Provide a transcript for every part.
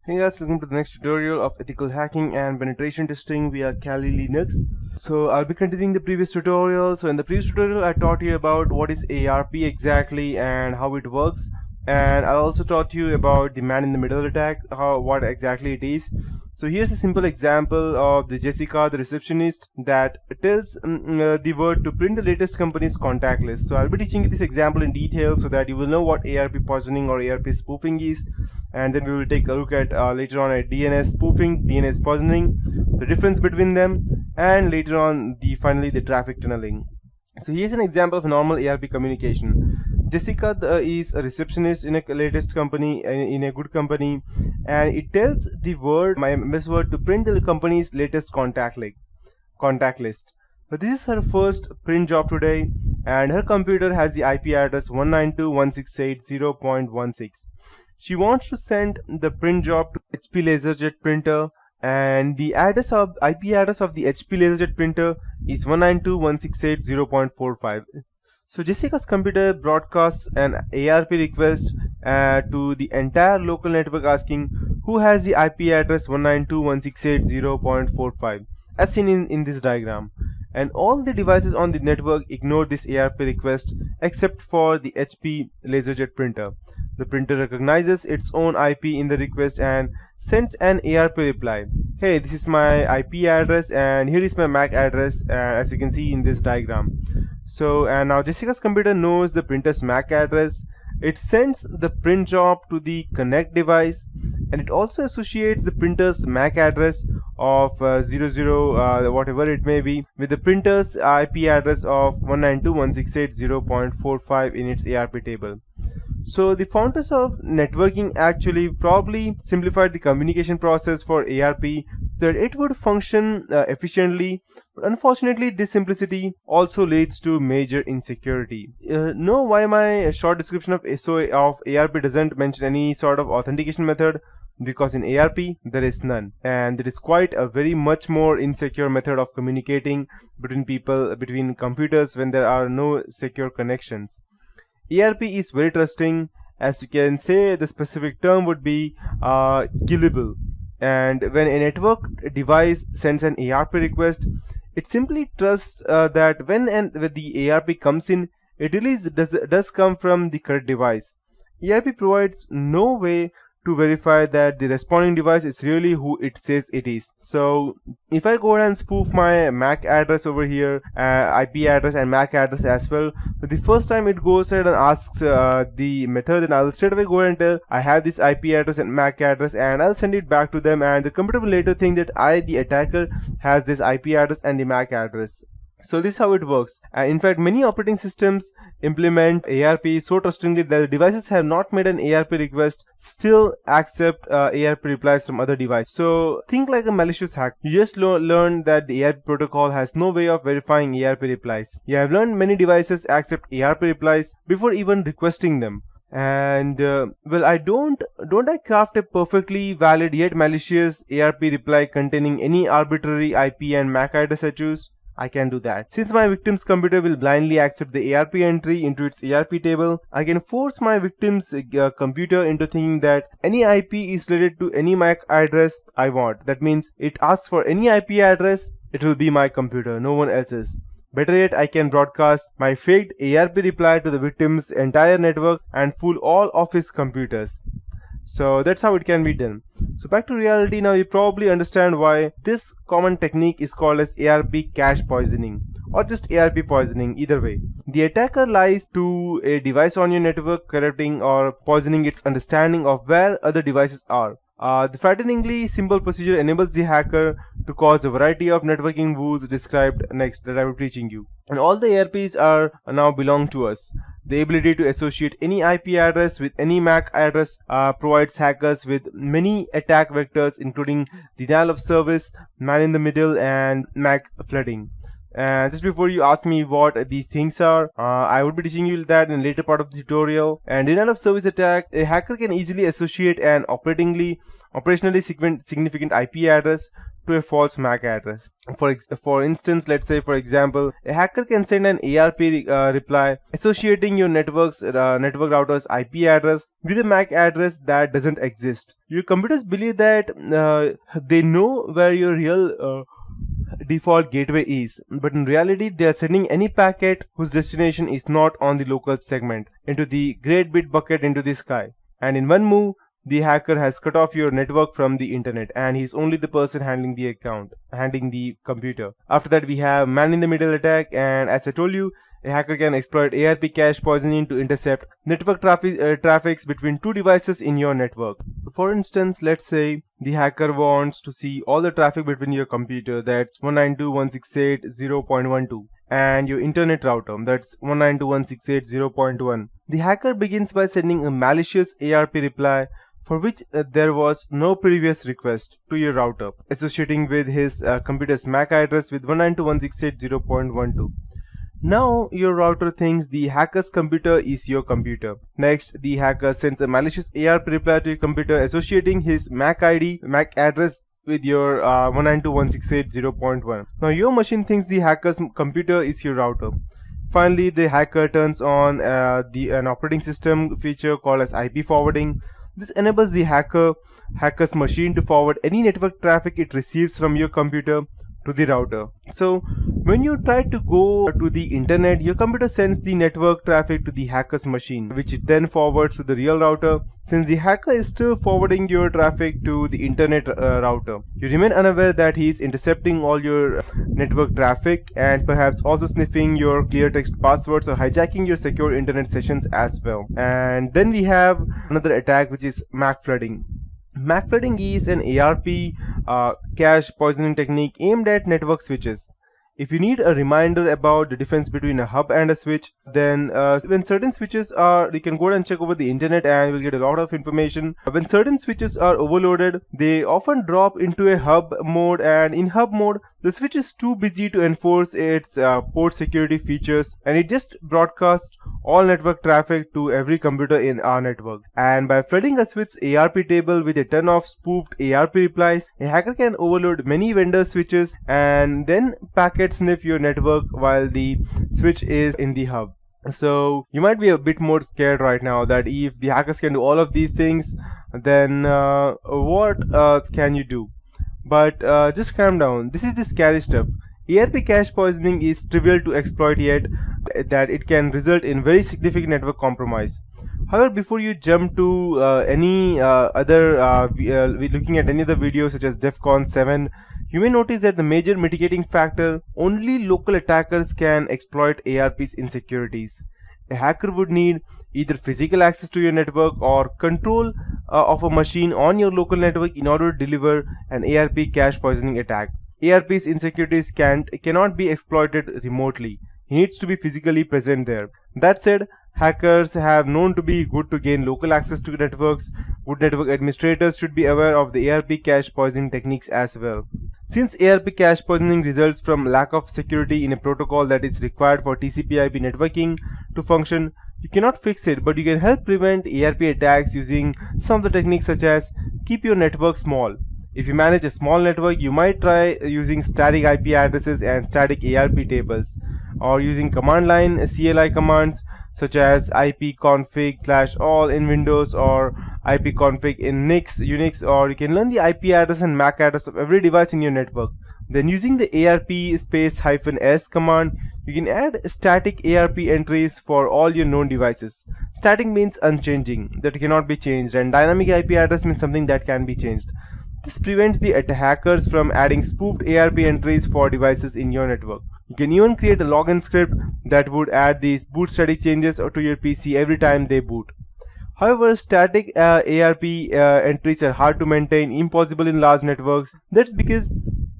Hey guys, welcome to the next tutorial of ethical hacking and penetration testing via Kali Linux. So I'll be continuing the previous tutorial. So in the previous tutorial I taught you about what is ARP exactly and how it works, and I also taught you about the man in the middle attack, what exactly it is. So here's a simple example of the Jessica, the receptionist, that tells the word to print the latest company's contact list. So I'll be teaching you this example in detail so that you will know what ARP poisoning or ARP spoofing is, and then we will take a look at later on at DNS spoofing, DNS poisoning, the difference between them, and later on finally the traffic tunneling. So here's an example of normal ARP communication. Jessica is a receptionist in a latest company, in a good company, and it tells the word, my MS Word, to print the company's latest contact list. But this is her first print job today, and her computer has the IP address 192.168.0.16. She wants to send the print job to HP LaserJet printer, and the IP address of the HP LaserJet printer is 192.168.0.45. So Jessica's computer broadcasts an ARP request to the entire local network asking who has the IP address 192.168.0.45 as seen in this diagram. And all the devices on the network ignore this ARP request except for the HP LaserJet printer. The printer recognizes its own IP in the request and sends an ARP reply. Hey, this is my IP address and here is my MAC address, as you can see in this diagram. So, and now Jessica's computer knows the printer's MAC address. It sends the print job to the connect device, and it also associates the printer's MAC address of 00 whatever it may be with the printer's IP address of 192.168.0.45 in its ARP table. So the founders of networking actually probably simplified the communication process for ARP so that it would function efficiently, but unfortunately this simplicity also leads to major insecurity. Know why my short description of ARP doesn't mention any sort of authentication method? Because in ARP there is none, and there is quite a very much more insecure method of communicating between computers when there are no secure connections. ARP is very trusting. As you can say, the specific term would be gullible, and when a network device sends an ARP request, it simply trusts that when the ARP comes in, it really does come from the correct device. ARP provides no way to verify that the responding device is really who it says it is. So if I go ahead and spoof my MAC address over here, IP address and MAC address as well, but the first time it goes ahead and asks the method, then I'll straight away go ahead and tell I have this IP address and MAC address, and I'll send it back to them, and the computer will later think that the attacker, has this IP address and the MAC address. So this is how it works. In fact, many operating systems implement ARP so trustingly that the devices have not made an ARP request still accept ARP replies from other devices. So think like a malicious hack. You just learned that the ARP protocol has no way of verifying ARP replies. You have learned many devices accept ARP replies before even requesting them. And well, don't I craft a perfectly valid yet malicious ARP reply containing any arbitrary IP and MAC address I choose? I can do that. Since my victim's computer will blindly accept the ARP entry into its ARP table, I can force my victim's computer into thinking that any IP is related to any MAC address I want. That means it asks for any IP address, it will be my computer, no one else's. Better yet, I can broadcast my faked ARP reply to the victim's entire network and fool all of his computers. So that's how it can be done. So back to reality now, you probably understand why this common technique is called as ARP cache poisoning, or just ARP poisoning, either way. The attacker lies to a device on your network, corrupting or poisoning its understanding of where other devices are. The frighteningly simple procedure enables the hacker to cause a variety of networking woes described next that I will be teaching you. And all the ARPs are now belong to us. The ability to associate any IP address with any MAC address provides hackers with many attack vectors, including denial of service, man in the middle, and MAC flooding. And just before you ask me what these things are, I would be teaching you that in later part of the tutorial. And denial of service attack, a hacker can easily associate an operationally significant IP address to a false MAC address. For instance, let's say for example, a hacker can send an ARP reply associating your network router's IP address with a MAC address that doesn't exist. Your computers believe that they know where your real default gateway is, but in reality they are sending any packet whose destination is not on the local segment into the great bit bucket into the sky. And in one move, the hacker has cut off your network from the internet, and he's only the person handling the computer. After that, we have man-in-the-middle attack, and as I told you, a hacker can exploit ARP cache poisoning to intercept network traffics between two devices in your network. For instance, let's say the hacker wants to see all the traffic between your computer, that's 192.168.0.12, and your internet router, that's 192.168.0.1. The hacker begins by sending a malicious ARP reply for which there was no previous request to your router, associating with his computer's MAC address with 192.168.0.12. Now your router thinks the hacker's computer is your computer. Next, the hacker sends a malicious ARP reply to your computer associating his MAC address with your 192.168.0.1. Now your machine thinks the hacker's computer is your router. Finally, the hacker turns on an operating system feature called as IP forwarding. This enables the hacker's machine to forward any network traffic it receives from your computer to the router. So when you try to go to the internet, your computer sends the network traffic to the hacker's machine, which it then forwards to the real router. Since the hacker is still forwarding your traffic to the internet router, you remain unaware that he is intercepting all your network traffic and perhaps also sniffing your clear text passwords or hijacking your secure internet sessions as well. And then we have another attack, which is MAC flooding. MAC flooding is an ARP cache poisoning technique aimed at network switches. If you need a reminder about the difference between a hub and a switch, then when certain switches are, you can go and check over the internet and you'll get a lot of information. When certain switches are overloaded, they often drop into a hub mode, and in hub mode, the switch is too busy to enforce its port security features, and it just broadcasts all network traffic to every computer in our network. And by flooding a switch's ARP table with a ton of spoofed ARP replies, a hacker can overload many vendor switches and then packet sniff your network while the switch is in the hub. So you might be a bit more scared right now that if the hackers can do all of these things, then what can you do? But just calm down. This is the scary stuff. ARP cache poisoning is trivial to exploit, yet that it can result in very significant network compromise. However, before you jump to looking at any other videos such as DEFCON 7, you may notice that the major mitigating factor, only local attackers can exploit ARP's insecurities. A hacker would need either physical access to your network or control of a machine on your local network in order to deliver an ARP cache poisoning attack. ARP's insecurities cannot be exploited remotely. He needs to be physically present there. That said, hackers have known to be good to gain local access to networks. Good network administrators should be aware of the ARP cache poisoning techniques as well. Since ARP cache poisoning results from lack of security in a protocol that is required for TCP/IP networking to function, you cannot fix it, but you can help prevent ARP attacks using some of the techniques such as keep your network small. If you manage a small network, you might try using static IP addresses and static ARP tables, or using command line CLI commands such as ipconfig/all in Windows or ipconfig in Unix, or you can learn the IP address and MAC address of every device in your network. Then using the ARP --s command, you can add static ARP entries for all your known devices. Static means unchanging, that cannot be changed, and dynamic IP address means something that can be changed. This prevents the hackers from adding spoofed ARP entries for devices in your network. You can even create a login script that would add these boot static changes to your PC every time they boot. However, static ARP entries are hard to maintain, impossible in large networks. That's because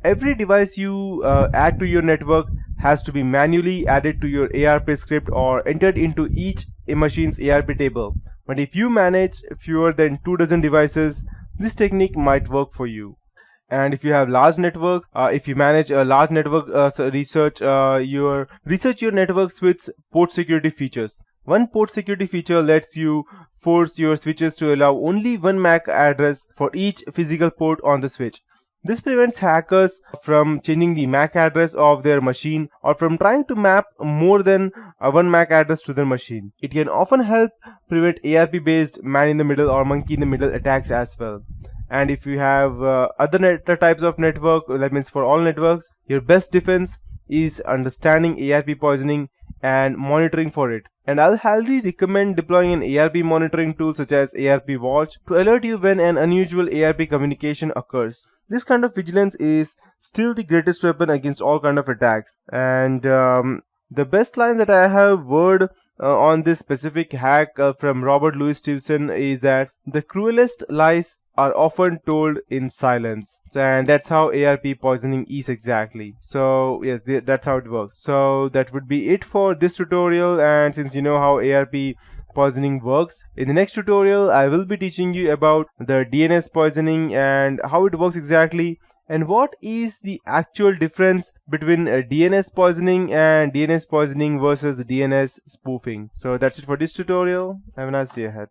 every device you add to your network has to be manually added to your ARP script or entered into each machine's ARP table. But if you manage fewer than 24 devices, this technique might work for you. And if you have large network, if you manage a large network research your networks with port security features. One port security feature lets you force your switches to allow only one MAC address for each physical port on the switch. This prevents hackers from changing the MAC address of their machine or from trying to map more than one MAC address to their machine. It can often help prevent ARP based man in the middle or monkey in the middle attacks as well. And if you have other types of network, that means for all networks, your best defense is understanding ARP poisoning and monitoring for it. And I'll highly recommend deploying an ARP monitoring tool such as ARP Watch to alert you when an unusual ARP communication occurs. This kind of vigilance is still the greatest weapon against all kind of attacks. And the best line that I have heard on this specific hack from Robert Louis Stevenson is that the cruelest lies are often told in silence. And that's how ARP poisoning is exactly. So yes, that's how it works. So that would be it for this tutorial. And since you know how ARP poisoning works, in the next tutorial I will be teaching you about the DNS poisoning and how it works exactly, and what is the actual difference between DNS poisoning and DNS poisoning versus DNS spoofing. So that's it for this tutorial. Have a nice day ahead.